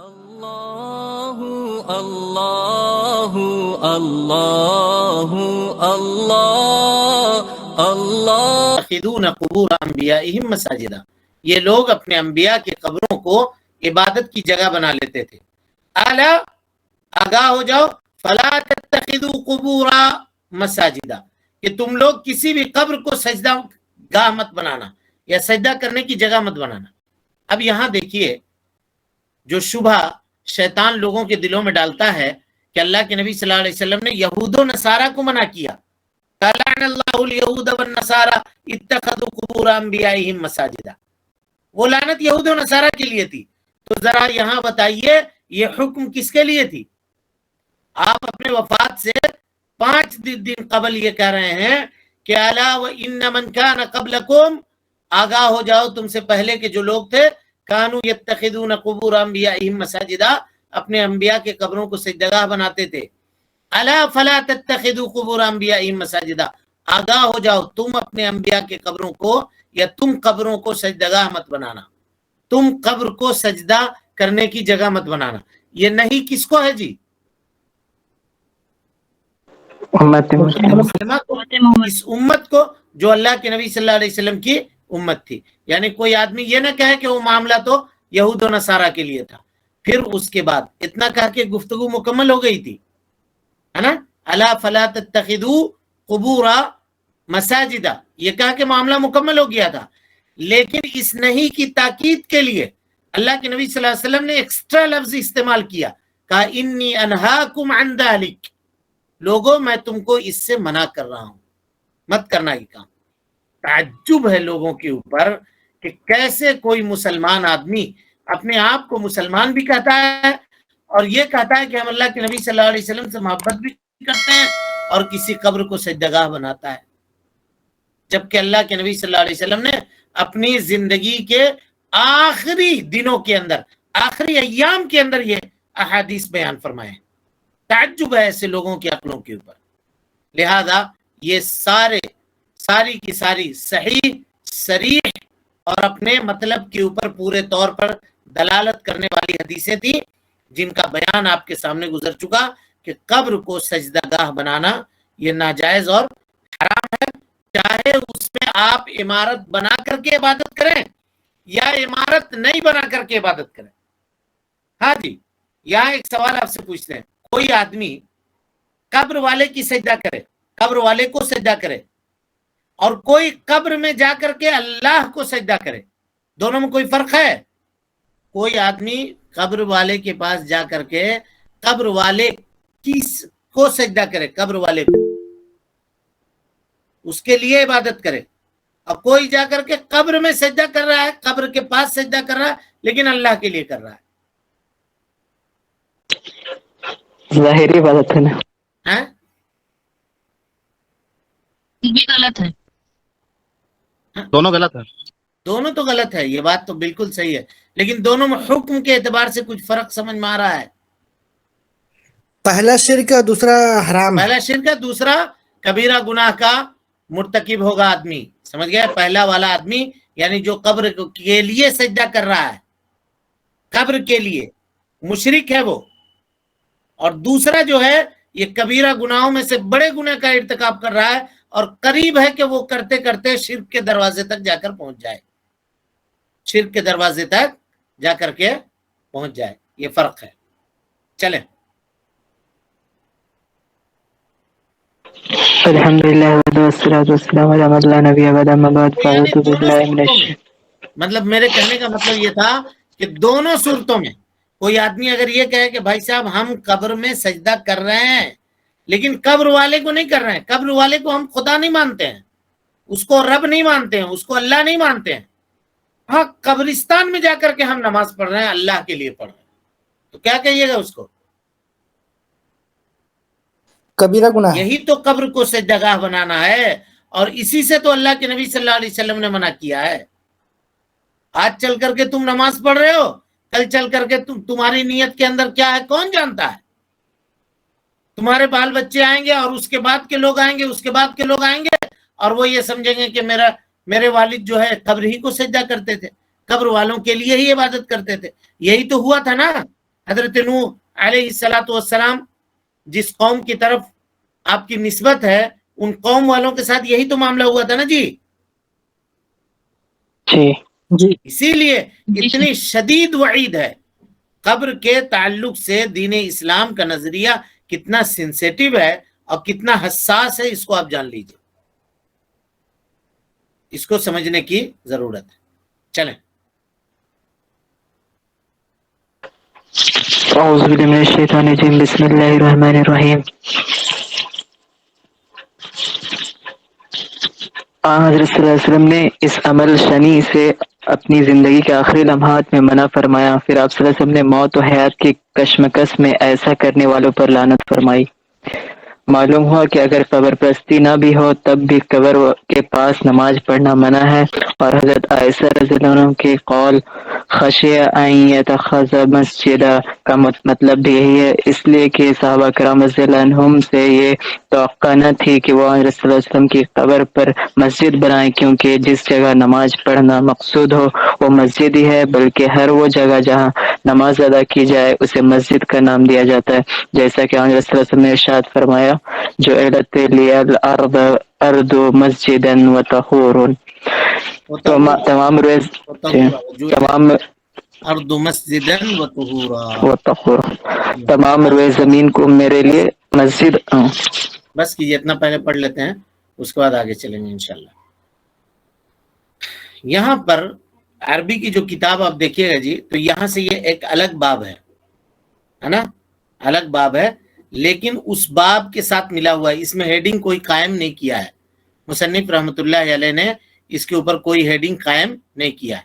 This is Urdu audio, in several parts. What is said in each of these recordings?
اللہ اللہ اللہ اللہ اللہ يتخذون قبور انبیائہم مساجدا، یہ لوگ اپنے انبیاء کی قبروں کو عبادت کی جگہ بنا لیتے تھے۔ اعلی آگاہ ہو جاؤ، فلا تتخذوا قبور مساجدا، کہ تم لوگ کسی بھی قبر کو سجدہ گاہ مت بنانا یا سجدہ کرنے کی جگہ مت بنانا۔ اب یہاں دیکھیے جو شبہ شیطان لوگوں کے دلوں میں ڈالتا ہے کہ اللہ کے نبی صلی اللہ علیہ وسلم نے یہود و نصارہ کو منع کیا، لعن اللہ الیہود والنصارى اتخذوا قبور انبیائہم مساجدا، وہ لعنت یہود و نصارہ کے لیے تھی۔ تو ذرا یہاں بتائیے یہ حکم کس کے لیے تھی؟ آپ اپنے وفات سے 5 دن قبل یہ کہہ رہے ہیں کہ الا وان من کان قبلکم، آگاہ ہو جاؤ تم سے پہلے کے جو لوگ تھے، کانوا یتخذون قبور انبیائہم مساجدا، اپنے انبیاء کے قبروں کو سجدگاہ بناتے تھے۔ الا فلا تتخذوا قبور انبیائہم مساجدا، آگاہ ہو جاؤ تم اپنے انبیاء کے قبروں کو یا تم قبروں کو سجدگاہ مت بنانا، تم قبر کو سجدہ کرنے کی جگہ مت بنانا۔ یہ نہیں کس کو ہے جی؟ امت مسلمہ کو، اس امت کو جو اللہ کے نبی صلی اللہ علیہ وسلم کی امت تھی۔ یعنی کوئی آدمی یہ نہ کہے کہ وہ معاملہ تو یہود و نصارہ کے لیے تھا۔ پھر اس کے بعد اتنا کہہ کے گفتگو مکمل ہو گئی تھی، ہے نا؟ الا فلا تتخذوا قبور مساجدہ، یہ کہا کہ معاملہ مکمل ہو گیا تھا۔ لیکن اس نہیں کی تاکید کے لیے اللہ کے نبی صلی اللہ علیہ وسلم نے ایکسٹرا لفظ استعمال کیا، کہا انی انہاکم عن ذلک، لوگوں میں تم کو اس سے منع کر رہا ہوں، مت کرنا یہ کام۔ تعجب ہے لوگوں کے اوپر کہ کیسے کوئی مسلمان آدمی اپنے آپ کو مسلمان بھی کہتا ہے اور یہ کہتا ہے کہ ہم اللہ کے نبی صلی اللہ علیہ وسلم سے محبت بھی کرتے ہیں، اور کسی قبر کو سجدگاہ بناتا ہے، جبکہ اللہ کے نبی صلی اللہ علیہ وسلم نے اپنی زندگی کے آخری دنوں کے اندر، آخری ایام کے اندر یہ احادیث بیان فرمائے ہیں۔ تعجب ہے ایسے لوگوں کی عقلوں کے اوپر۔ لہذا یہ ساری کی ساری صحیح، صریح اور اپنے مطلب کے اوپر پورے طور پر دلالت کرنے والی حدیثیں تھیں، جن کا بیان آپ کے سامنے گزر چکا کہ قبر کو سجدہ گاہ بنانا یہ ناجائز اور حرام ہے، چاہے اس میں آپ عمارت بنا کر کے عبادت کریں یا عمارت نہیں بنا کر کے عبادت کریں۔ ہاں جی، یہاں ایک سوال آپ سے پوچھتے ہیں، کوئی آدمی قبر والے کی سجدہ کرے، قبر والے کو سجدہ کرے، اور کوئی قبر میں جا کر کے اللہ کو سجدہ کرے، دونوں میں کوئی فرق ہے؟ کوئی آدمی قبر والے کے پاس جا کر کے قبر والے کو سجدہ کرے، قبر والے کو، اس کے لیے عبادت کرے، اور کوئی جا کر کے قبر میں سجدہ کر رہا ہے، قبر کے پاس سجدہ کر رہا ہے لیکن اللہ کے لیے کر رہا ہے، ظاہری عبادت ہے نا، ہیں؟ بھی غلط ہے، دونوں غلط ہے۔ دونوں تو غلط ہے، یہ بات تو بالکل صحیح ہے، لیکن دونوں میں حکم کے اعتبار سے کچھ فرق سمجھ میں آ رہا ہے۔ پہلا شرک ہے، دوسرا حرام ہے۔ پہلا شرک ہے، دوسرا کبیرہ گناہ کا مرتکب ہوگا آدمی، سمجھ گیا؟ پہلا والا آدمی یعنی جو قبر کے لیے سجدہ کر رہا ہے، قبر کے لیے مشرک ہے وہ، اور دوسرا جو ہے یہ کبیرہ گناہوں میں سے بڑے گناہ کا ارتکاب کر رہا ہے، اور قریب ہے کہ وہ کرتے کرتے شرک کے دروازے تک جا کر پہنچ جائے، شرک کے دروازے تک جا کر کے پہنچ جائے، یہ فرق ہے۔ چلیں، الحمدللہ والصلاۃ والسلام علی من لا نبی بعد، اما بعد فاعوذ باللہ من الشیطان۔ مطلب میرے کہنے کا مطلب یہ تھا کہ دونوں صورتوں میں کوئی آدمی اگر یہ کہے کہ بھائی صاحب ہم قبر میں سجدہ کر رہے ہیں لیکن قبر والے کو نہیں کر رہے ہیں، قبر والے کو ہم خدا نہیں مانتے ہیں، اس کو رب نہیں مانتے ہیں، اس کو اللہ نہیں مانتے ہیں، ہاں قبرستان میں جا کر کے ہم نماز پڑھ رہے ہیں، اللہ کے لیے پڑھ رہے ہیں، تو کیا کہیے گا اس کو؟ کبیرہ گناہ ہے۔ یہی تو قبر کو سجدہ گاہ بنانا ہے، اور اسی سے تو اللہ کے نبی صلی اللہ علیہ وسلم نے منع کیا ہے۔ آج چل کر کے تم نماز پڑھ رہے ہو، کل چل کر کے تمہاری نیت کے اندر کیا ہے کون جانتا ہے؟ تمہارے بال بچے آئیں گے، اور اس کے بعد کے لوگ آئیں گے، اس کے بعد کے لوگ آئیں گے، اور وہ یہ سمجھیں گے کہ میرے والد جو ہے قبر ہی کو سجدہ کرتے تھے، قبر والوں کے لیے ہی عبادت کرتے تھے۔ یہی تو ہوا تھا نا، حضرت نوح علیہ الصلوۃ والسلام جس قوم کی طرف آپ کی نسبت ہے ان قوم والوں کے ساتھ یہی تو معاملہ ہوا تھا نا جی. جی جی اسی لیے اتنی شدید وعید ہے. قبر کے تعلق سے دین اسلام کا نظریہ کتنا سینسیٹیو ہے اور کتنا حساس ہے، اس کو آپ جان لیجئے، اس کو سمجھنے کی ضرورت ہے. چلیں. اعوذ باللہ من الشیطان الرجیم بسم اللہ الرحمن الرحیم. حضرت صلی اللہ علیہ وسلم نے اس عمل شنی سے اپنی زندگی کے آخری لمحات میں منع فرمایا. پھر آپ صلی اللہ علیہ وسلم نے موت و حیات کی کشمکش میں ایسا کرنے والوں پر لعنت فرمائی. معلوم ہوا کہ اگر قبر پرستی نہ بھی ہو تب بھی قبر کے پاس نماز پڑھنا منع ہے. اور حضرت عائشہ رضی اللہ عنہ کی قول خشیہ ان یتخذ مسجدہ کا مطلب بھی یہی ہے، اس لیے کہ صحابہ کرام رضی اللہ عنہم سے یہ توقع نہ تھی کہ وہ حضرت صلی اللہ علیہ وسلم کی قبر پر مسجد بنائیں، کیونکہ جس جگہ نماز پڑھنا مقصود ہو وہ مسجد ہی ہے، بلکہ ہر وہ جگہ جہاں نماز ادا کی جائے اسے مسجد کا نام دیا جاتا ہے، جیسا کہ حضرت صلی اللہ علیہ وسلم نے ارشاد فرمایا جو اعلت لی الارض مسجدا وطہور. تمام روز تمام ارض مسجدا وطہورا. وطہور تمام روئے زمین کو میرے لیے مسجد. بس کیجیے، اتنا پہلے پڑھ لیتے ہیں، اس کے بعد آگے چلیں گے انشاءاللہ. یہاں پر عربی کی جو کتاب آپ دیکھیے گا جی، تو یہاں سے یہ ایک الگ باب ہے نا، الگ باب ہے، لیکن اس باب کے ساتھ ملا ہوا ہے. اس میں ہیڈنگ کوئی قائم نہیں کیا ہے، مصنف رحمۃ اللہ علیہ نے اس کے اوپر کوئی ہیڈنگ قائم نہیں کیا ہے،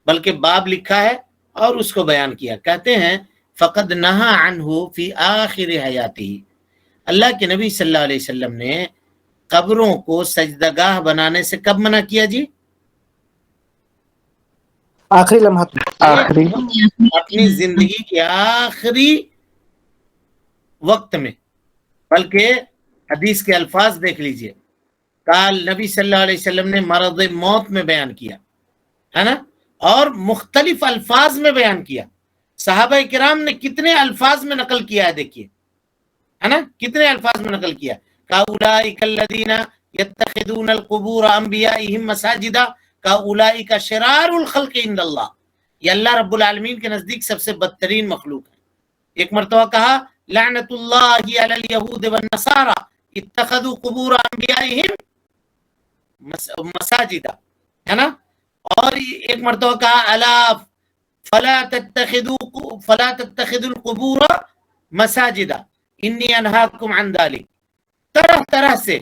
بلکہ باب لکھا ہے اور اس کو بیان کیا. کہتے ہیں فقد نہا عنہ فی آخر حیاتہ، اللہ کے نبی صلی اللہ علیہ وسلم نے قبروں کو سجدگاہ بنانے سے کب منع کیا جی؟ آخری لمحات میں. آخری اپنی زندگی کے آخری وقت میں. بلکہ حدیث کے الفاظ دیکھ لیجئے، کال نبی صلی اللہ علیہ وسلم نے مرض موت میں بیان کیا ہے نا، اور مختلف الفاظ میں بیان کیا. صحابہ کرام نے کتنے الفاظ میں نقل کیا ہے، دیکھیے ہے نا، کتنے الفاظ میں نقل کیا. کاولئک الذین یتخذون القبور انبیائہم مساجدا کاولئک شرار الخلق عند اللہ. یہ اللہ رب العالمین کے نزدیک سب سے بدترین مخلوق ہے. ایک مرتبہ کہا لعنت اللہ علی الیہود والنصارى اتخذوا قبور انبیائہم مساجدا، ہے نا. اور ایک مرتبہ کہا الا فلا تتخذوا القبور مساجدا انی انہاکم عن ذلک. طرح طرح سے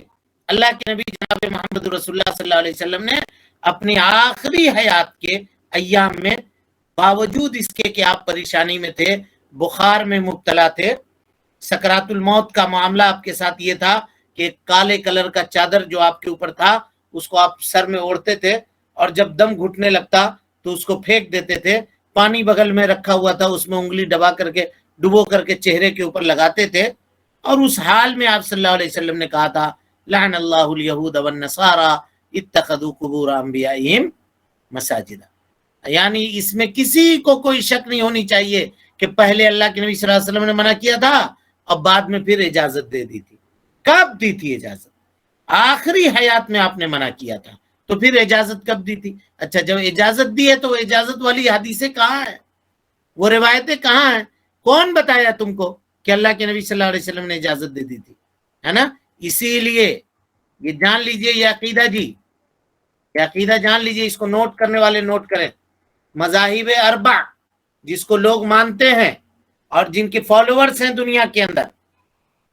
اللہ کے نبی جناب محمد رسول اللہ صلی اللہ علیہ وسلم نے اپنی آخری حیات کے ایام میں، باوجود اس کے کہ آپ پریشانی میں تھے، بخار میں مبتلا تھے، سکرات الموت کا معاملہ آپ کے ساتھ یہ تھا کہ کالے کلر کا چادر جو آپ کے اوپر تھا اس کو آپ سر میں اوڑھتے تھے، اور جب دم گھٹنے لگتا تو اس کو پھینک دیتے تھے. پانی بغل میں رکھا ہوا تھا، اس میں انگلی ڈبو کر کے چہرے کے اوپر لگاتے تھے. اور اس حال میں آپ صلی اللہ علیہ وسلم نے کہا تھا لعن اللہ الیہود والنصارى اتخذوا قبور انبیائہم مساجدا. یعنی اس میں کسی کو کوئی شک نہیں ہونی چاہیے کہ پہلے اللہ کے نبی صلی اللہ علیہ وسلم نے منع کیا تھا اور بعد میں پھر اجازت دے دی تھی. کب دی تھی اجازت؟ آخری حیات میں آپ نے منع کیا تھا، تو پھر اجازت کب دی تھی؟ اچھا جب اجازت دی ہے تو وہ اجازت والی حدیثیں کہاں ہیں، وہ روایتیں کہاں ہیں؟ کون بتایا تم کو کہ اللہ کے نبی صلی اللہ علیہ وسلم نے اجازت دے دی تھی، ہے نا. اسی لیے یہ جان لیجئے، یہ عقیدہ جی، یہ عقیدہ جان لیجئے، اس کو نوٹ کرنے والے نوٹ کریں. مذاہب اربع جس کو لوگ مانتے ہیں اور جن کے فالوورز ہیں دنیا کے اندر،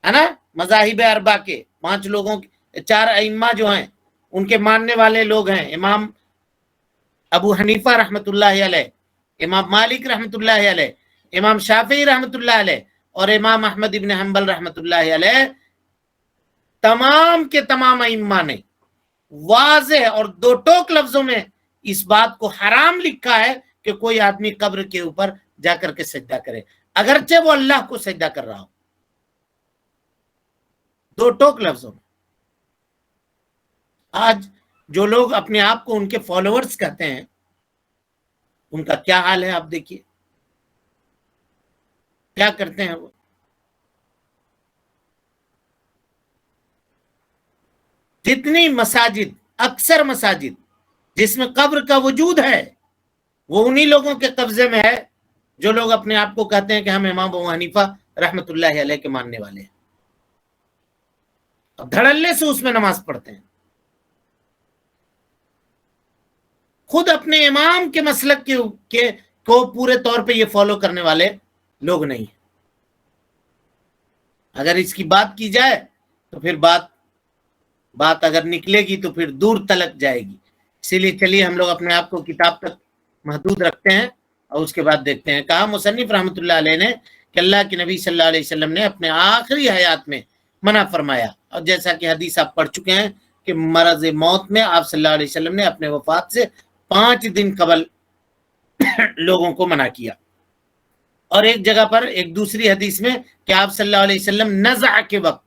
ہے نا، مذاہب اربع کے 5 لوگوں، 4 ائمہ جو ہیں ان کے ماننے والے لوگ ہیں. امام ابو حنیفہ رحمۃ اللہ علیہ، امام مالک رحمۃ اللہ علیہ، امام شافعی رحمۃ اللہ علیہ، اور امام احمد ابن حنبل رحمۃ اللہ علیہ. تمام کے تمام ائمہ نے واضح اور 2 ٹوک لفظوں میں اس بات کو حرام لکھا ہے کہ کوئی آدمی قبر کے اوپر جا کر کے سجدہ کرے، اگرچہ وہ اللہ کو سجدہ کر رہا ہو. 2 ٹوک لفظوں میں. آج جو لوگ اپنے آپ کو ان کے فالوورز کہتے ہیں ان کا کیا حال ہے آپ دیکھیے. کیا کرتے ہیں وہ؟ جتنی مساجد، اکثر مساجد جس میں قبر کا وجود ہے، وہ انہی لوگوں کے قبضے میں ہے جو لوگ اپنے آپ کو کہتے ہیں کہ ہم امام ابو حنیفہ رحمت اللہ علیہ کے ماننے والے ہیں، اب دھڑلے سے اس میں نماز پڑھتے ہیں، خود اپنے امام کے مسلک کو پورے طور پہ یہ فالو کرنے والے لوگ نہیں ہیں۔ اگر اس کی بات کی جائے تو پھر بات اگر نکلے گی تو پھر دور تلک جائے گی، اسی لیے چلیے ہم لوگ اپنے آپ کو کتاب تک محدود رکھتے ہیں اور اس کے بعد دیکھتے ہیں۔ کہا مصنف رحمۃ اللہ علیہ نے کہ اللہ کے نبی صلی اللہ علیہ وسلم نے اپنے آخری حیات میں منع فرمایا، اور جیسا کہ حدیث آپ پڑھ چکے ہیں کہ مرض موت میں آپ صلی اللہ علیہ وسلم نے اپنے وفات سے 5 دن قبل لوگوں کو منع کیا۔ اور ایک جگہ پر ایک دوسری حدیث میں کہ آپ صلی اللہ علیہ وسلم نزع کے وقت،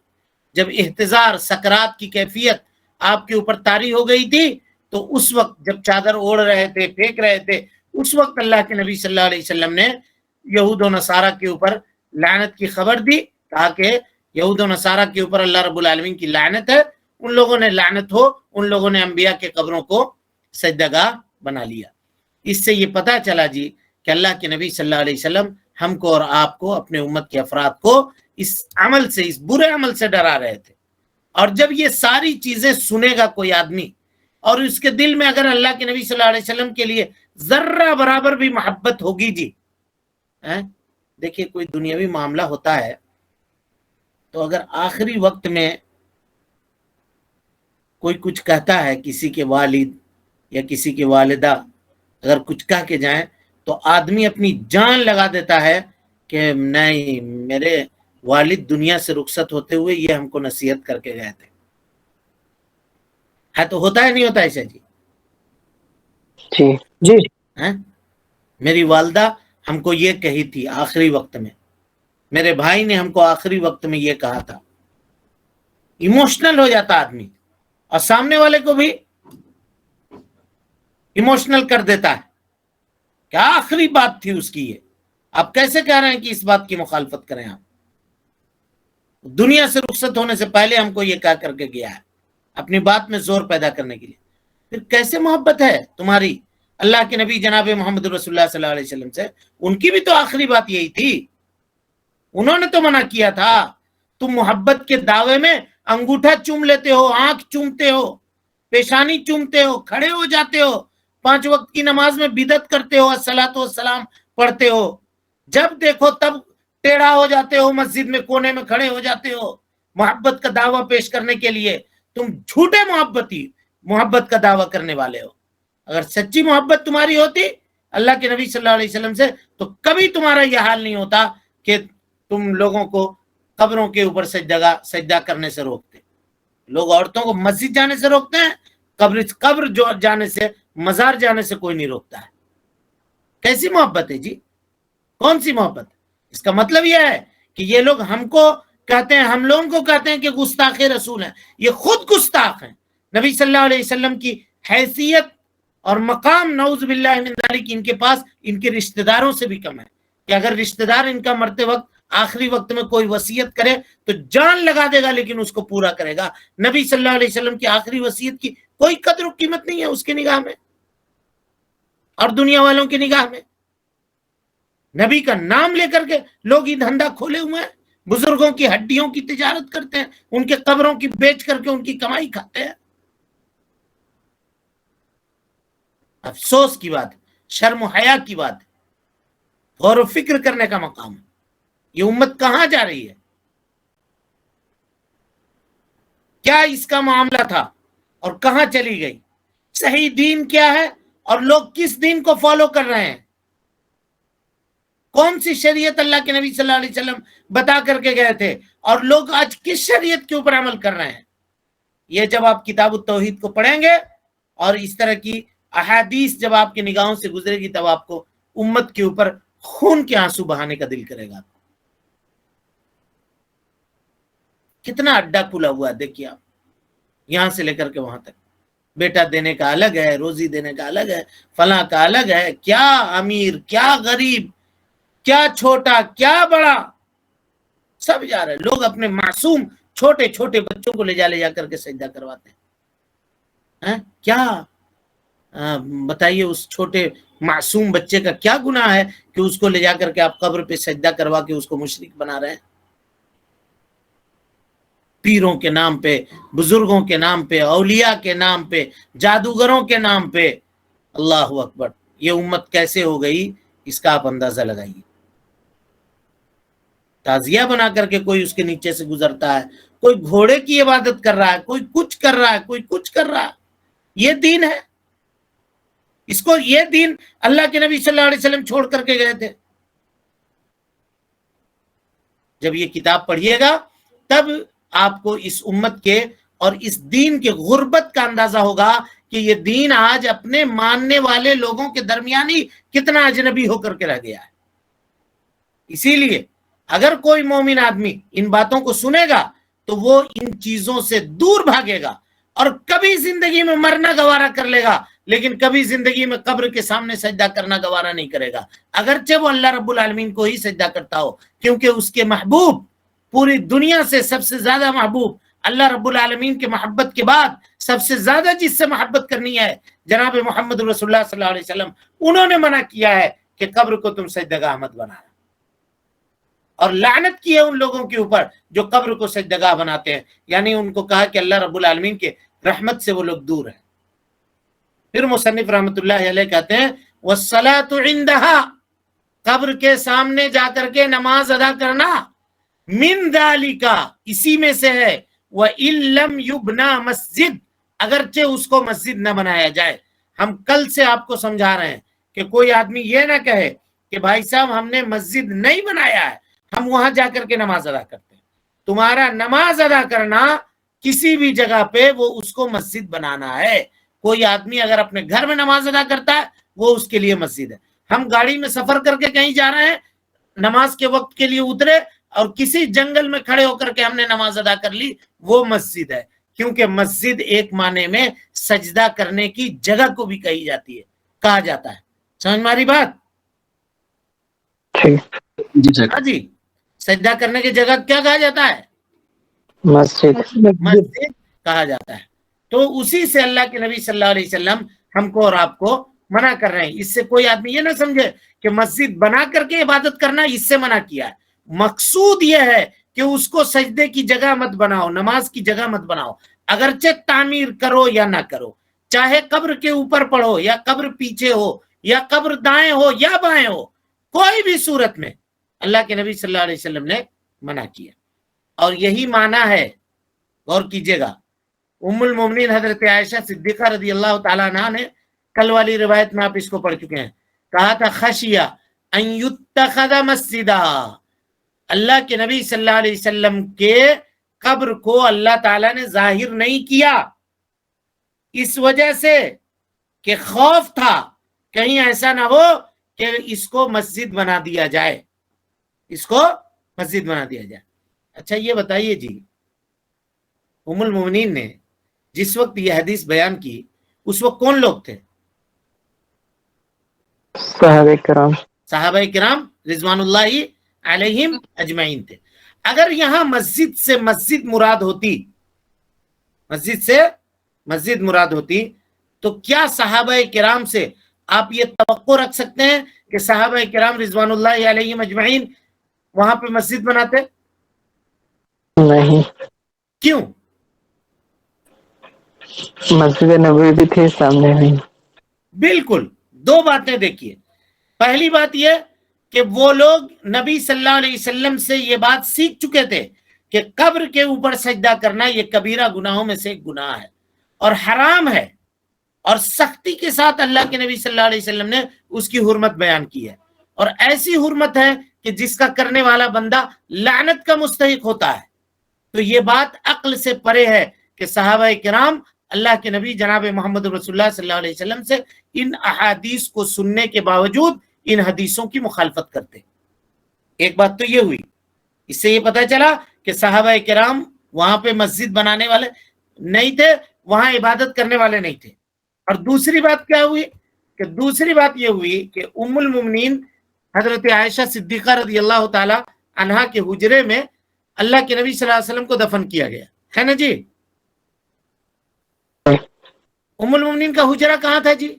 جب احتضار سکرات کی کیفیت آپ کے اوپر طاری ہو گئی تھی، تو اس وقت جب چادر اوڑھ رہے تھے، پھینک رہے تھے، اس وقت اللہ کے نبی صلی اللہ علیہ وسلم نے یہود و نصارہ کے اوپر لعنت کی خبر دی، کہا کہ یہود و نصارہ کے اوپر اللہ رب العالمین کی لعنت ہے، ان لوگوں نے لعنت ہو، ان لوگوں نے انبیاء کے قبروں کو سجدہ بنا لیا۔ اس سے یہ پتہ چلا جی کہ اللہ کے نبی صلی اللہ علیہ وسلم ہم کو اور آپ کو، اپنے امت کے افراد کو اس عمل سے، اس برے عمل سے ڈرا رہے تھے۔ اور جب یہ ساری چیزیں سنے گا کوئی آدمی اور اس کے دل میں اگر اللہ کے نبی صلی اللہ علیہ وسلم کے لیے ذرہ برابر بھی محبت ہوگی جی، دیکھیے کوئی دنیاوی معاملہ ہوتا ہے تو اگر آخری وقت میں کوئی کچھ کہتا ہے، کسی کے والد یا کسی کے والدہ اگر کچھ کہہ کے جائیں تو آدمی اپنی جان لگا دیتا ہے کہ نہیں، میرے والد دنیا سے رخصت ہوتے ہوئے یہ ہم کو نصیحت کر کے گئے تھے۔ ہے تو ہوتا ہے نہیں ہوتا ایسا جی؟ جی جی میری والدہ ہم کو یہ کہی تھی آخری وقت میں، میرے بھائی نے ہم کو آخری وقت میں یہ کہا تھا۔ ایموشنل ہو جاتا آدمی، اور سامنے والے کو بھی ایموشنل کر دیتا ہے کہ آخری بات تھی اس کی یہ، آپ کیسے کہہ رہے ہیں کہ اس بات کی مخالفت کریں؟ آپ دنیا سے رخصت ہونے سے پہلے ہم کو یہ کہہ کر کے گیا ہے، اپنی بات میں زور پیدا کرنے کے لیے۔ پھر کیسے محبت ہے تمہاری اللہ کے نبی جناب محمد رسول اللہ صلی اللہ علیہ وسلم سے؟ ان کی بھی تو آخری بات یہی تھی، انہوں نے تو منع کیا تھا۔ تم محبت کے دعوے میں انگوٹھا چوم لیتے ہو، آنکھ چومتے ہو، پیشانی چومتے ہو، کھڑے ہو جاتے ہو، 5 وقت کی نماز میں بدعت کرتے ہو، الصلاۃ والسلام پڑھتے ہو، جب دیکھو تب ٹیڑھا ہو جاتے ہو، مسجد میں کونے میں کھڑے ہو جاتے ہو محبت کا دعویٰ پیش کرنے کے لیے۔ تم جھوٹے محبت کا دعویٰ کرنے والے ہو۔ اگر سچی محبت تمہاری ہوتی اللہ کے نبی صلی اللہ علیہ وسلم سے تو کبھی تمہارا یہ حال نہیں ہوتا کہ تم لوگوں کو قبروں کے اوپر سجدہ کرنے سے روکتے۔ لوگ عورتوں کو مسجد جانے سے روکتے ہیں، قبر جانے سے، مزار جانے سے کوئی نہیں روکتا ہے۔ کیسی محبت ہے جی؟ کون سی محبت؟ اس کا مطلب یہ ہے کہ یہ لوگ ہم کو کہتے ہیں، ہم لوگوں کو کہتے ہیں کہ گستاخ رسول ہیں، یہ خود گستاخ ہیں۔ نبی صلی اللہ علیہ وسلم کی حیثیت اور مقام نعوذ باللہ من ذالک ان کے پاس ان کے رشتہ داروں سے بھی کم ہے، کہ اگر رشتہ دار ان کا مرتے وقت آخری وقت میں کوئی وصیت کرے تو جان لگا دے گا لیکن اس کو پورا کرے گا۔ نبی صلی اللہ علیہ وسلم کی آخری وصیت کی کوئی قدر و قیمت نہیں ہے اس کے نگاہ میں اور دنیا والوں کی نگاہ میں۔ نبی کا نام لے کر کے لوگ یہ دھندا کھولے ہوئے ہیں، بزرگوں کی ہڈیوں کی تجارت کرتے ہیں، ان کے قبروں کی بیچ کر کے ان کی کمائی کھاتے ہیں۔ افسوس کی بات ہے، شرم و حیا کی بات ہے، غور و فکر کرنے کا مقام ہے۔ یہ امت کہاں جا رہی ہے؟ کیا اس کا معاملہ تھا اور کہاں چلی گئی؟ صحیح دین کیا ہے اور لوگ کس دین کو فالو کر رہے ہیں؟ کون سی شریعت اللہ کے نبی صلی اللہ علیہ وسلم بتا کر کے گئے تھے اور لوگ آج کس شریعت کے اوپر عمل کر رہے ہیں؟ یہ جب آپ کتاب التوحید کو پڑھیں گے اور اس طرح کی احادیث جب آپ کی نگاہوں سے گزرے گی تب آپ کو امت کے اوپر خون کے آنسو بہانے کا دل کرے گا۔ کتنا اڈا کھلا ہوا ہے دیکھیے آپ، یہاں سے لے کر کے وہاں تک۔ بیٹا دینے کا الگ ہے، روزی دینے کا الگ ہے، فلاں کا الگ ہے، کیا امیر کیا غریب، کیا چھوٹا کیا بڑا سب جا رہے ہیں. لوگ اپنے معصوم چھوٹے چھوٹے بچوں کو لے جا کر کے سجدہ کرواتے ہیں. کیا بتائیے اس چھوٹے معصوم بچے کا کیا گناہ ہے کہ اس کو لے جا کر کے آپ قبر پہ سجدہ کروا کے اس کو مشرک بنا رہے ہیں. پیروں کے نام پہ، بزرگوں کے نام پہ، اولیاء کے نام پہ، جادوگروں کے نام پہ. اللہ اکبر. یہ امت کیسے ہو گئی اس کا آپ اندازہ لگائیے. تعزیہ بنا کر کے کوئی اس کے نیچے سے گزرتا ہے، کوئی گھوڑے کی عبادت کر رہا ہے، کوئی کچھ کر رہا ہے، کوئی کچھ کر رہا ہے. یہ دین ہے؟ اس کو یہ دین اللہ کے نبی صلی اللہ علیہ وسلم چھوڑ کر کے گئے تھے. جب یہ کتاب پڑھیے گا تب آپ کو اس امت کے اور اس دین کے غربت کا اندازہ ہوگا کہ یہ دین آج اپنے ماننے والے لوگوں کے درمیان ہی کتنا اجنبی ہو کر کے رہ گیا ہے. اسی لیے اگر کوئی مومن آدمی ان باتوں کو سنے گا تو وہ ان چیزوں سے دور بھاگے گا اور کبھی زندگی میں مرنا گوارا کر لے گا، لیکن کبھی زندگی میں قبر کے سامنے سجدہ کرنا گوارا نہیں کرے گا، اگرچہ وہ اللہ رب العالمین کو ہی سجدہ کرتا ہو. کیونکہ اس کے محبوب، پوری دنیا سے سب سے زیادہ محبوب، اللہ رب العالمین کے محبت کے بعد سب سے زیادہ جس سے محبت کرنی ہے جناب محمد رسول اللہ صلی اللہ علیہ وسلم، انہوں نے منع کیا ہے کہ قبر کو تم سجدگاہ مت بنانا، اور لعنت کی ہے ان لوگوں کے اوپر جو قبر کو سجدگاہ بناتے ہیں. یعنی ان کو کہا کہ اللہ رب العالمین کے رحمت سے وہ لوگ دور ہیں. پھر مصنف رحمت اللہ علیہ کہتے ہیں والصلاۃ عندها، قبر کے سامنے جا کر کے نماز ادا کرنا، من ذالک، اسی میں سے ہے، وَإِن لَمْ يُبْنَى مسجد، اگرچہ اس کو مسجد نہ بنایا جائے. ہم کل سے آپ کو سمجھا رہے ہیں کہ کوئی آدمی یہ نہ کہے کہ بھائی صاحب ہم نے مسجد نہیں بنایا ہے، ہم وہاں جا کر کے نماز ادا کرتے ہیں. تمہارا نماز ادا کرنا کسی بھی جگہ پہ وہ اس کو مسجد بنانا ہے. کوئی آدمی اگر اپنے گھر میں نماز ادا کرتا ہے وہ اس کے لیے مسجد ہے. ہم گاڑی میں سفر کر کے کہیں جا رہے ہیں، نماز کے وقت کے لیے اترے اور کسی جنگل میں کھڑے ہو کر کے ہم نے نماز ادا کر لی، وہ مسجد ہے. کیونکہ مسجد ایک معنی میں سجدہ کرنے کی جگہ کو بھی کہی جاتی ہے، کہا جاتا ہے. سمجھ ماری بات؟ ہاں جی، سجدہ کرنے کی جگہ کیا کہا جاتا ہے؟ مسجد. مسجد کہا جاتا ہے. تو اسی سے اللہ کے نبی صلی اللہ علیہ وسلم ہم کو اور آپ کو منع کر رہے ہیں. اس سے کوئی آدمی یہ نہ سمجھے کہ مسجد بنا کر کے عبادت کرنا اس سے منع کیا ہے. مقصود یہ ہے کہ اس کو سجدے کی جگہ مت بناؤ، نماز کی جگہ مت بناؤ. اگرچہ تعمیر کرو یا نہ کرو، چاہے قبر کے اوپر پڑھو یا قبر پیچھے ہو یا قبر دائیں ہو یا بائیں ہو، کوئی بھی صورت میں اللہ کے نبی صلی اللہ علیہ وسلم نے منع کیا. اور یہی معنی ہے، غور کیجئے گا، ام المومنین حضرت عائشہ صدیقہ رضی اللہ تعالیٰ عنہ نے کل والی روایت میں آپ اس کو پڑھ چکے ہیں، کہا تھا خشیہ ان یتخذ مسجدا، اللہ کے نبی صلی اللہ علیہ وسلم کے قبر کو اللہ تعالیٰ نے ظاہر نہیں کیا اس وجہ سے کہ خوف تھا کہیں ایسا نہ ہو کہ اس کو مسجد بنا دیا جائے، اس کو مسجد بنا دیا جائے. اچھا یہ بتائیے جی، ام المومنین نے جس وقت یہ حدیث بیان کی اس وقت کون لوگ تھے؟ صحابہ کرام. صحابہ کرام رضوان اللہ علیہم اجمعین تھے. اگر یہاں مسجد سے مسجد مراد ہوتی، مسجد سے مسجد مراد ہوتی تو کیا صحابہ کرام سے آپ یہ توقع رکھ سکتے ہیں کہ صحابہ کرام رضوان اللہ علیہم اجمعین وہاں پہ مسجد بناتے؟ نہیں. کیوں؟ مسجد نبوی بھی تھی سامنے نہیں. بالکل. دو باتیں دیکھیے. پہلی بات یہ کہ وہ لوگ نبی صلی اللہ علیہ وسلم سے یہ بات سیکھ چکے تھے کہ قبر کے اوپر سجدہ کرنا یہ کبیرہ گناہوں میں سے ایک گناہ ہے اور حرام ہے، اور سختی کے ساتھ اللہ کے نبی صلی اللہ علیہ وسلم نے اس کی حرمت بیان کی ہے، اور ایسی حرمت ہے کہ جس کا کرنے والا بندہ لعنت کا مستحق ہوتا ہے. تو یہ بات عقل سے پرے ہے کہ صحابہ کرام اللہ کے نبی جناب محمد رسول اللہ صلی اللہ علیہ وسلم سے ان احادیث کو سننے کے باوجود ان حدیثوں کی مخالفت کرتے. ایک بات تو یہ ہوئی، اس سے یہ پتہ چلا کہ صحابہ کرام وہاں پہ مسجد بنانے والے نہیں تھے، وہاں عبادت کرنے والے نہیں تھے. اور دوسری بات کیا ہوئی کہ دوسری بات یہ ہوئی کہ ام المومنین حضرت عائشہ صدیقہ رضی اللہ تعالی عنہا کے حجرے میں اللہ کے نبی صلی اللہ علیہ وسلم کو دفن کیا گیا ہے نا جی. ام المومنین کا حجرہ کہاں تھا جی؟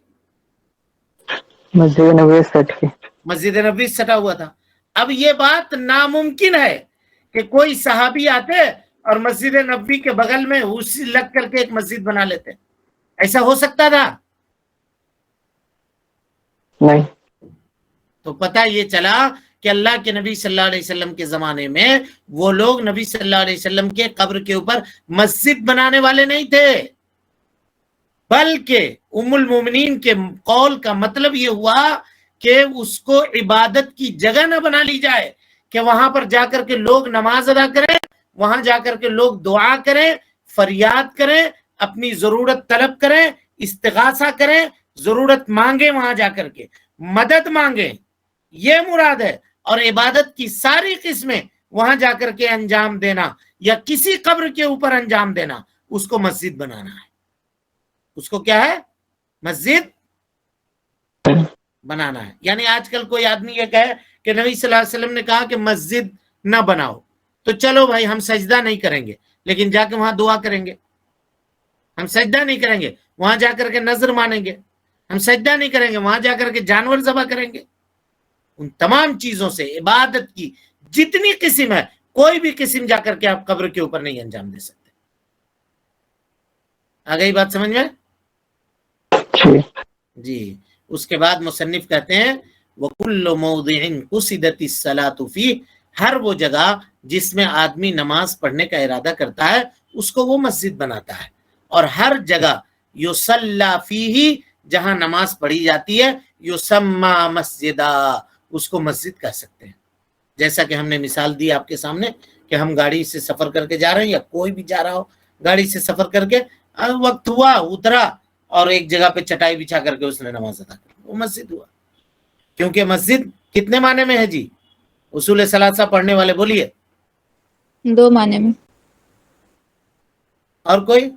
مسجد نبوی سٹ کی. مسجد نبوی سٹا ہوا تھا. اب یہ بات ناممکن ہے کہ کوئی صحابی آتے اور مسجد نبوی کے بغل میں اسی لگ کر کے ایک مسجد بنا لیتے. ایسا ہو سکتا تھا؟ نہیں. تو پتہ یہ چلا کہ اللہ کے نبی صلی اللہ علیہ وسلم کے زمانے میں وہ لوگ نبی صلی اللہ علیہ وسلم کے قبر کے اوپر مسجد بنانے والے نہیں تھے، بلکہ ام المومنین کے قول کا مطلب یہ ہوا کہ اس کو عبادت کی جگہ نہ بنا لی جائے کہ وہاں پر جا کر کے لوگ نماز ادا کریں، وہاں جا کر کے لوگ دعا کریں، فریاد کریں، اپنی ضرورت طلب کریں، استغاثہ کریں، ضرورت مانگیں، وہاں جا کر کے مدد مانگیں، یہ مراد ہے. اور عبادت کی ساری قسمیں وہاں جا کر کے انجام دینا یا کسی قبر کے اوپر انجام دینا، اس کو مسجد بنانا ہے. اس کو کیا ہے؟ مسجد بنانا ہے. یعنی آج کل کوئی آدمی یہ کہے کہ نبی صلی اللہ علیہ وسلم نے کہا کہ مسجد نہ بناؤ، تو چلو بھائی ہم سجدہ نہیں کریں گے لیکن جا کے وہاں دعا کریں گے. ہم سجدہ نہیں کریں گے، وہاں جا کر کے نظر مانیں گے. ہم سجدہ نہیں کریں گے، وہاں جا کر کے جانور ذبح کریں گے. ان تمام چیزوں سے عبادت کی جتنی قسم ہے، کوئی بھی قسم جا کر کے آپ قبر کے اوپر نہیں انجام دے سکتے. آ گئی بات سمجھ میں؟ جی. اس کے بعد مصنف کہتے ہیں وَكُلُّ مَوْضِعٍ قُصِدَتِ الصَّلَاةُ فِيهِ، ہر وہ جگہ جس میں آدمی نماز پڑھنے کا ارادہ کرتا ہے اس کو وہ مسجد بناتا ہے. اور ہر جگہ یُصَلَّى فِيهِ، جہاں نماز پڑھی جاتی ہے، یُسَمَّى مَسْجِدًا، اس کو مسجد کہہ سکتے ہیں. جیسا کہ ہم نے مثال دی آپ کے سامنے کہ ہم گاڑی سے سفر کر کے جا رہے ہیں یا کوئی بھی جا رہا ہو گاڑی سے سفر کر کے، وقت ہوا اترا اور ایک جگہ پہ چٹائی بچھا کر کے اس نے نماز ادا کر، وہ مسجد ہوا. کیونکہ مسجد کتنے معنی میں ہے جی؟ اصول ثلاثہ پڑھنے والے بولیے. 2 معنی میں. اور کوئی؟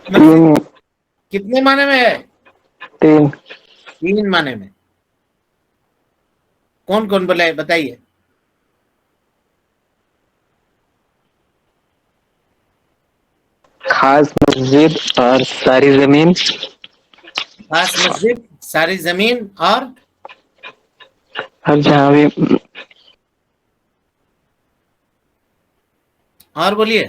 مسجد کتنے معنی میں ہے؟ 3 معنی میں. کون کون بولے بتائیے. خاص مسجد اور ساری زمین. خاص مسجد، ساری زمین، اور ہر جہاں بھی. اور بولیے.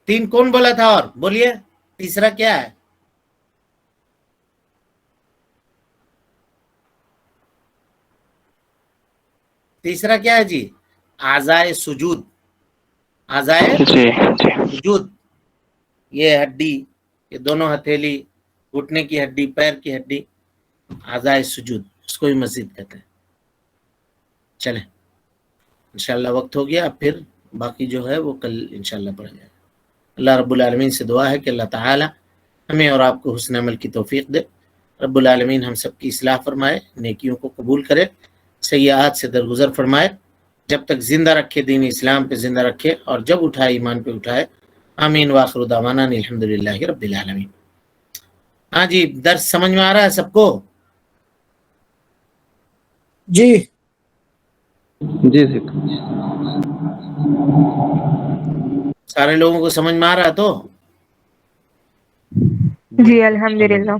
3 کون بولا تھا؟ اور بولیے تیسرا کیا ہے؟ تیسرا کیا ہے جی؟ اعضائے سجود. اعضائے سجود، یہ ہڈی، یہ دونوں ہتھیلی، گھٹنے کی ہڈی، پیر کی ہڈی، اعضائے سجود، اس کو بھی مسجد کہتے ہیں. چلیں انشاءاللہ وقت ہو گیا، پھر باقی جو ہے وہ کل انشاءاللہ پڑھیں گے. اللہ رب العالمین سے دعا ہے کہ اللہ تعالی ہمیں اور آپ کو حسن عمل کی توفیق دے. رب العالمین ہم سب کی اصلاح فرمائے، نیکیوں کو قبول کرے، سیئات سے درگزر فرمائے، جب تک زندہ رکھے دین اسلام پہ زندہ رکھے، اور جب اٹھائے ایمان پہ اٹھائے. آمین وآخر دعوانا الحمدللہ رب العالمین. ہاں جی، درس سمجھ میں آ رہا ہے سب کو؟ جی. جی. سارے لوگوں کو سمجھ میں آ رہا ہے تو؟ جی الحمدللہ.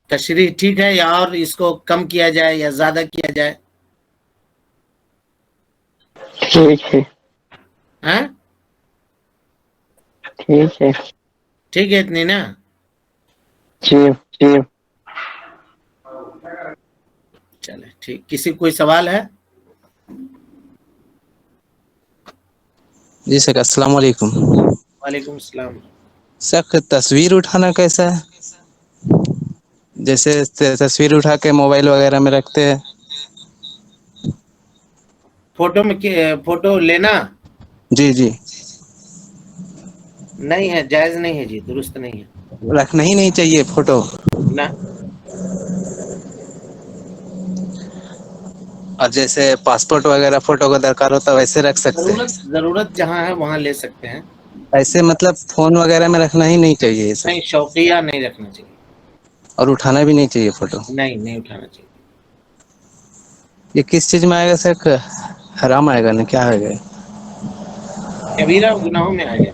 تشریح ٹھیک ہے یا اور اس کو کم کیا جائے یا زیادہ کیا جائے؟ ٹھیک ہے. ہاں ٹھیک ہے. ٹھیک ہے اتنی نا؟ جی. چلے ٹھیک. کسی کوئی سوال ہے؟ جی سر السلام علیکم. وعلیکم السلام. سر تصویر اٹھانا کیسا ہے؟ جیسے تصویر اٹھا کے موبائل وغیرہ میں رکھتے ہیں. فوٹو میں فوٹو لینا جی. نہیں ہے، جائز نہیں ہے جی، درست نہیں ہے. رکھنا ہی نہیں چاہیے فوٹو. نہ. اور جیسے پاسپورٹ وغیرہ فوٹو کا درکار ہوتا ہے ویسے رکھ سکتے ہیں. ضرورت جہاں ہے وہاں لے سکتے ہیں، ایسے مطلب فون وغیرہ میں رکھنا ہی نہیں چاہیے یہ سب، نہیں، شوقیہ نہیں رکھنا چاہیے، اور اٹھانا بھی نہیں چاہیے فوٹو. نہیں اٹھانا چاہیے. یہ کس چیز میں آئے گا سر؟ حرام آئے گا نا، کیا آئے گا؟ کبیرہ گناہوں میں آ جائے.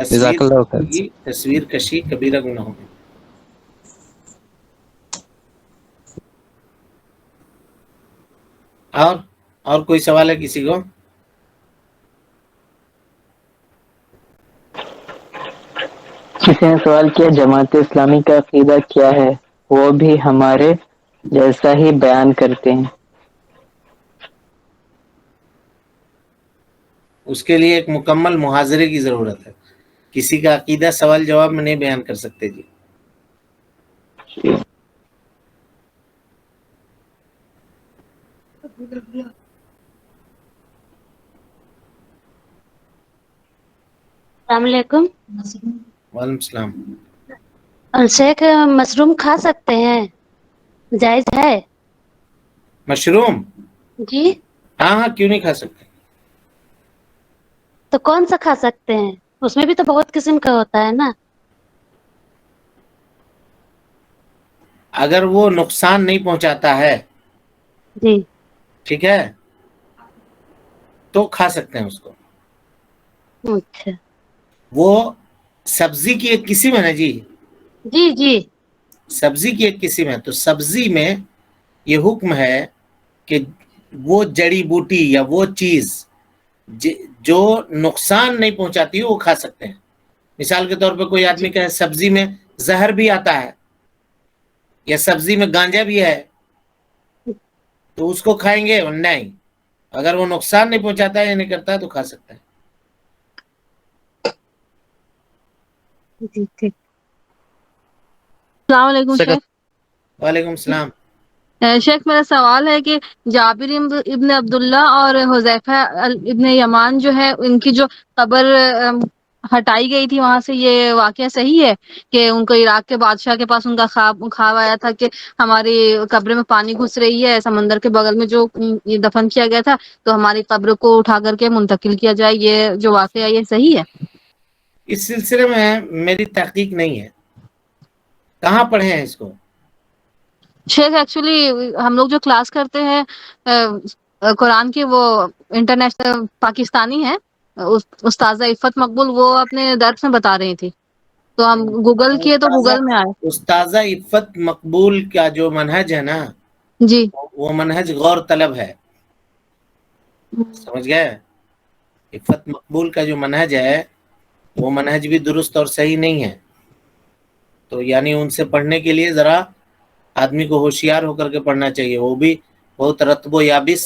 جزاک اللہ خیر. تصویر کشی کبیرہ گناہوں میں. اور کوئی سوال ہے کسی کو؟ کسی نے سوال کیا جماعت اسلامی کا عقیدہ کیا ہے؟ وہ بھی ہمارے جیسا ہی بیان کرتے ہیں. اس کے لیے ایک مکمل محاضرے کی ضرورت ہے. کسی کا عقیدہ سوال جواب میں نہیں بیان کر سکتے جی. السلام علیکم. وعلیکم السلام. شیخ مشروم کھا سکتے ہیں؟ جائز ہے؟ مشروم؟ جی. ہاں کیوں نہیں کھا سکتے. تو کون سا کھا سکتے ہیں؟ اس میں بھی تو بہت قسم کا ہوتا ہے نا. اگر وہ نقصان نہیں پہنچاتا ہے، جی. ٹھیک ہے، تو کھا سکتے ہیں اس کو. اچھا. وہ سبزی کی ایک قسم ہے نا جی. جی. سبزی کی ایک قسم ہے، تو سبزی میں یہ حکم ہے کہ وہ جڑی بوٹی یا وہ چیز جو نقصان نہیں پہنچاتی وہ کھا سکتے ہیں. مثال کے طور پہ کوئی آدمی کہے سبزی میں زہر بھی آتا ہے یا سبزی میں گانجا بھی ہے، تو اس کو کھائیں گے؟ نہیں. اگر وہ نقصان نہیں پہنچاتا ہے یا نہیں کرتا ہے تو کھا سکتا ہے. جی ٹھیک. السلام علیکم شیخ. وعلیکم السلام. شیخ میرا سوال ہے کہ جابر ابن عبداللہ اور حذیفہ ابن یمان جو ہے ان کی جو قبر ہٹائی گئی تھی وہاں سے، یہ واقعہ صحیح ہے کہ ان کو عراق کے بادشاہ کے پاس ان کا خواب آیا تھا کہ ہماری قبر میں پانی گھس رہی ہے، سمندر کے بغل میں جو دفن کیا گیا تھا تو ہماری قبر کو اٹھا کر کے منتقل کیا جائے، یہ جو واقعہ یہ صحیح ہے؟ اس سلسلے میں میری تحقیق نہیں ہے. کہاں پڑھے ہیں اس کو؟ شیخ ایکچولی ہم لوگ جو کلاس کرتے ہیں قرآن کی، وہ انٹرنیشنل پاکستانی ہے، استاذہ عفت مقبول، وہ اپنے درس میں بتا رہی تھی تو ہم گوگل کیے تو گوگل میں آئے. استاذہ عفت مقبول کا جو منہج ہے نا، جی. وہ منہج غور طلب ہے. سمجھ گئے؟ عفت مقبول کا جو منہج ہے وہ منہج بھی درست اور صحیح نہیں ہے. تو یعنی ان سے پڑھنے کے لیے ذرا آدمی کو ہوشیار ہو کر کے پڑھنا چاہیے. وہ بھی بہت رطب و یابس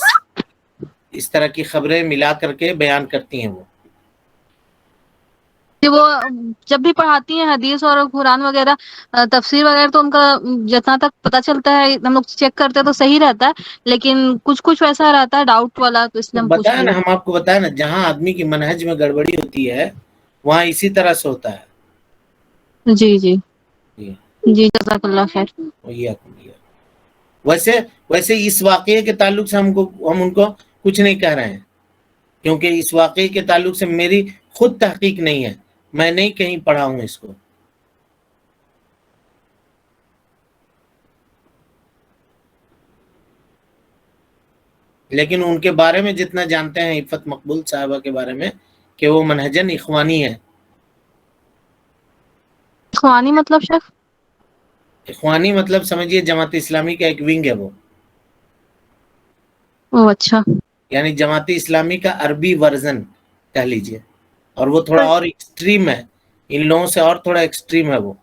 اس طرح کی خبریں ملا کر کے بیان کرتی ہیں. وہ جب بھی پڑھاتی ہیں حدیث اور قرآن وغیرہ تفسیر وغیرہ، تو ان کا جتنا تک پتہ چلتا ہے ہم لوگ چیک کرتے ہیں تو صحیح رہتا ہے، لیکن کچھ ویسا رہتا ہے ڈاؤٹ والا، تو اس لیے ہم پوچھ بتایا لیے. نا، ہم آپ کو بتایا نا، جہاں آدمی کی منہج میں گڑبڑی ہوتی ہے وہاں اسی طرح سے ہوتا ہے. جی جزاک اللہ خیر. ویسے اس واقعے کے تعلق سے ہم ان کو کچھ نہیں کہہ رہے ہیں، کیونکہ اس واقعے کے تعلق سے میری خود تحقیق نہیں ہے، میں نہیں کہیں پڑھا ہوں اس کو. لیکن ان کے بارے میں جتنا جانتے ہیں عفت مقبول صاحبہ کے بارے میں، کہ وہ منہجن اخوانی ہے. اخوانی مطلب شیخ؟ اخوانی مطلب سمجھیے جماعت اسلامی کا ایک ونگ ہے وہ. اچھا. یعنی جماعت اسلامی کا عربی ورژن کہہ لیجئے، اور وہ تھوڑا اور ایکسٹریم ہے، ان لوگوں سے اور تھوڑا ایکسٹریم ہے وہ.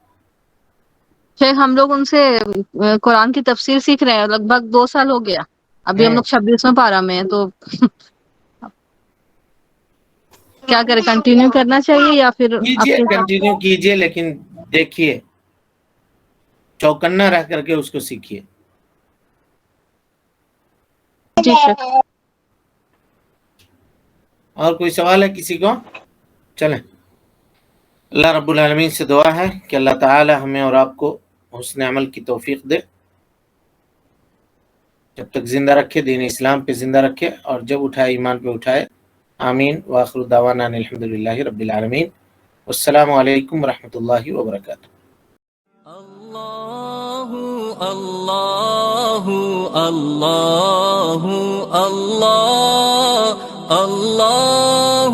شیخ ہم لوگ ان سے قرآن کی تفسیر سیکھ رہے ہیں، لگ بھگ 2 سال ہو گیا. ابھی ہم لوگ 26واں پارہ میں ہیں، تو کیا کریں، کنٹینیو کرنا چاہیے یا پھر آپ کیجئے، کے حساب سے؟ کنٹینیو کیجئے، لیکن دیکھیے چوکنا رہ کر کے اس کو سیکھیے. جی شیخ. اور کوئی سوال ہے کسی کو؟ چلیں. اللہ رب العالمین سے دعا ہے کہ اللہ تعالی ہمیں اور آپ کو حسن عمل کی توفیق دے. جب تک زندہ رکھے، دین اسلام پہ زندہ رکھے، اور جب اٹھائے ایمان پہ اٹھائے. آمین. وآخر دعوانا ان الحمدللہ رب العالمین. والسلام علیکم ورحمۃ اللہ وبرکاتہ. اللہ اللہ اللہ اللہ اللہ